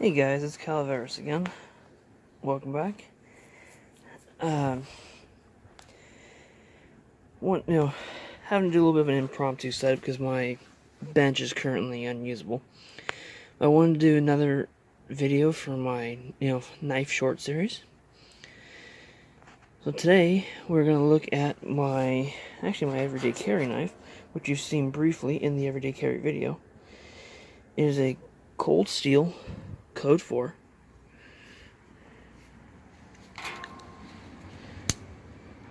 Hey guys, it's Calaveras again. Welcome back. Having to do a little bit of an impromptu setup because my bench is currently unusable. I wanted to do another video for my, knife short series. So today we're going to look at my everyday carry knife, which you've seen briefly in the everyday carry video. It is a cold steel Code 4.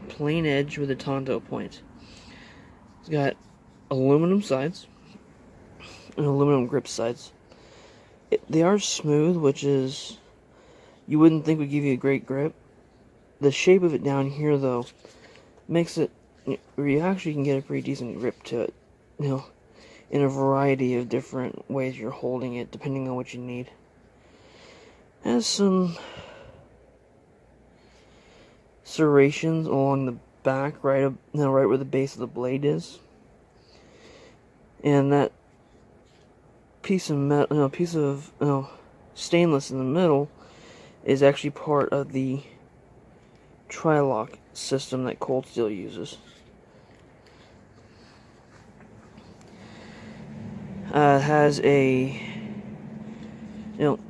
Plain edge with a Tonto point. It's got aluminum sides and aluminum grip sides. They are smooth, which is you wouldn't think would give you a great grip. The shape of it down here, though, makes it where you actually can get a pretty decent grip to it. In a variety of different ways you're holding it, depending on what you need. It has some serrations along the back, right where the base of the blade is, and that piece of metal, stainless in the middle, is actually part of the tri-lock system that Cold Steel uses. It has a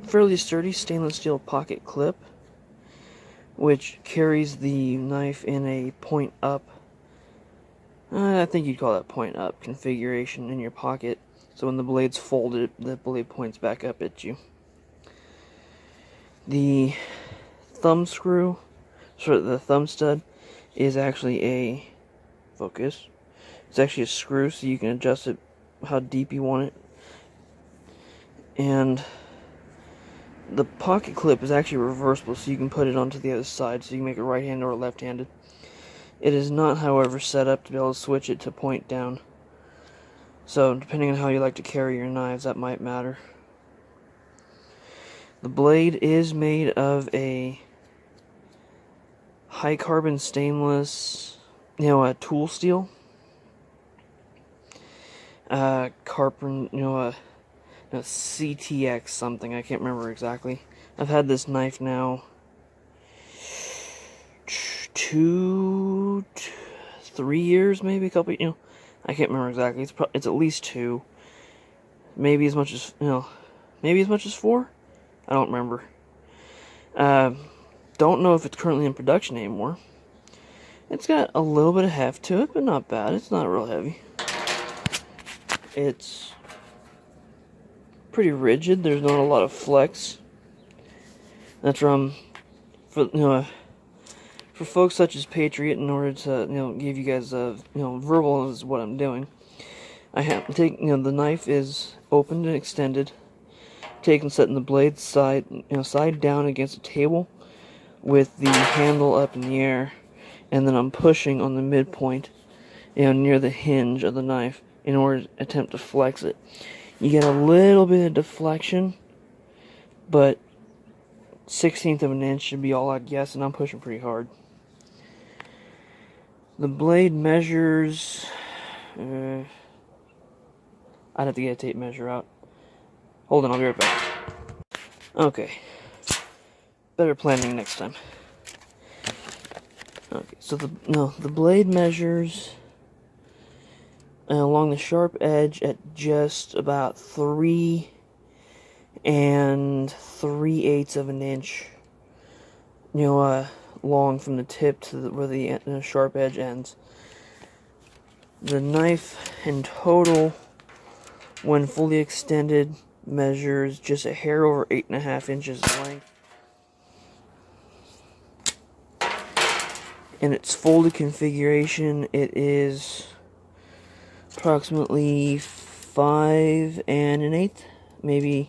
fairly sturdy stainless steel pocket clip, which carries the knife in a point up, I think you'd call that point up configuration in your pocket. So when the blade's folded, the blade points back up at you. The thumb screw, the thumb stud, is actually a focus. It's actually a screw, so you can adjust it how deep you want it. And the pocket clip is actually reversible, so you can put it onto the other side, so you can make it right-handed or left-handed. It is not, however, set up to be able to switch it to point down. So, depending on how you like to carry your knives, that might matter. The blade is made of a high-carbon stainless, a tool steel. CTX something, I can't remember exactly. I've had this knife now 3 years, maybe a couple, I can't remember exactly. It's at least 2, maybe as much as 4. I don't remember. Don't know if it's currently in production anymore. It's got a little bit of heft to it, but not bad. It's not real heavy. It's pretty rigid. There's not a lot of flex. That's for folks such as Patriot. In order to give you guys verbal is what I'm doing. I have to take the knife is opened and extended, taken, setting the blade side down against a table with the handle up in the air, and then I'm pushing on the midpoint, near the hinge of the knife in order to attempt to flex it. You get a little bit of deflection, but 1/16 of an inch should be all I'd guess, and I'm pushing pretty hard. The blade measures, I'd have to get a tape measure out. Hold on, I'll be right back. Okay. Better planning next time. Okay, so the blade measures along the sharp edge at just about 3 3/8 of an inch, long from the tip to where the sharp edge ends. The knife in total, when fully extended, measures just a hair over 8.5 inches in length. In its folded configuration, it is approximately 5 1/8, maybe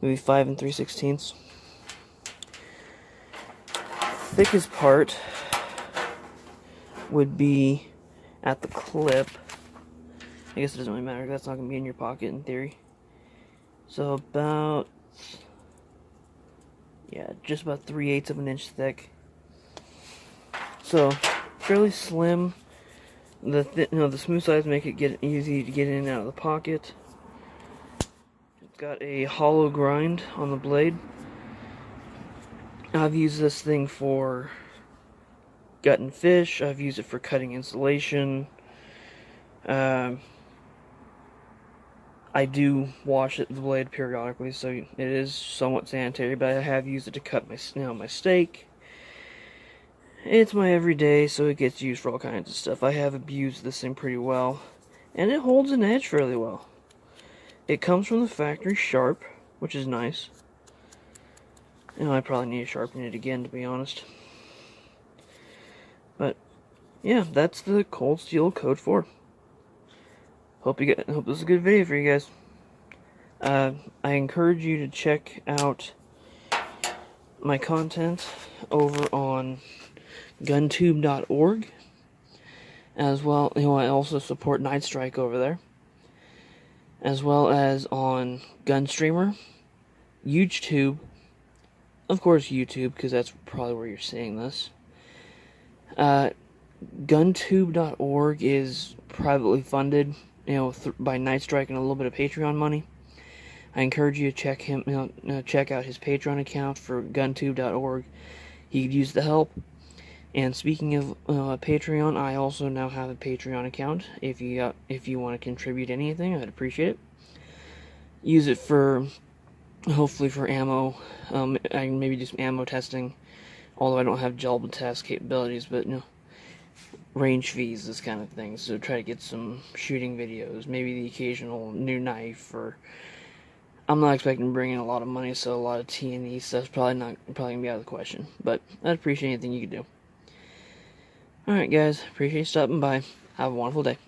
5 3/16. Thickest part would be at the clip. I guess it doesn't really matter, that's not going to be in your pocket in theory. So just about 3/8 of an inch thick. So fairly slim. The smooth sides make it easy to get in and out of the pocket. It's got a hollow grind on the blade. I've used this thing for gutting fish. I've used it for cutting insulation. I do wash the blade periodically, so it is somewhat sanitary, but I have used it to cut my steak. It's my everyday, so it gets used for all kinds of stuff. I have abused this thing pretty well, and it holds an edge fairly well. It comes from the factory sharp, which is nice. I probably need to sharpen it again, to be honest. But yeah, that's the Cold Steel Code 4. Hope this is a good video for you guys. I encourage you to check out my content over on GunTube.org. As well, I also support Night Strike over there. As well as on Gunstreamer, UGETube, of course YouTube, because that's probably where you're seeing this. GunTube.org is privately funded, by Night Strike and a little bit of Patreon money. I encourage you to check out his Patreon account for GunTube.org. He could use the help. And speaking of Patreon, I also now have a Patreon account. If you want to contribute anything, I'd appreciate it. Use it for, hopefully for ammo. I can maybe do some ammo testing, although I don't have gel test capabilities, but range fees, this kind of thing. So try to get some shooting videos, maybe the occasional new knife, or I'm not expecting to bring in a lot of money, so a lot of T&E stuff's probably gonna be out of the question. But I'd appreciate anything you could do. Alright guys, appreciate you stopping by. Have a wonderful day.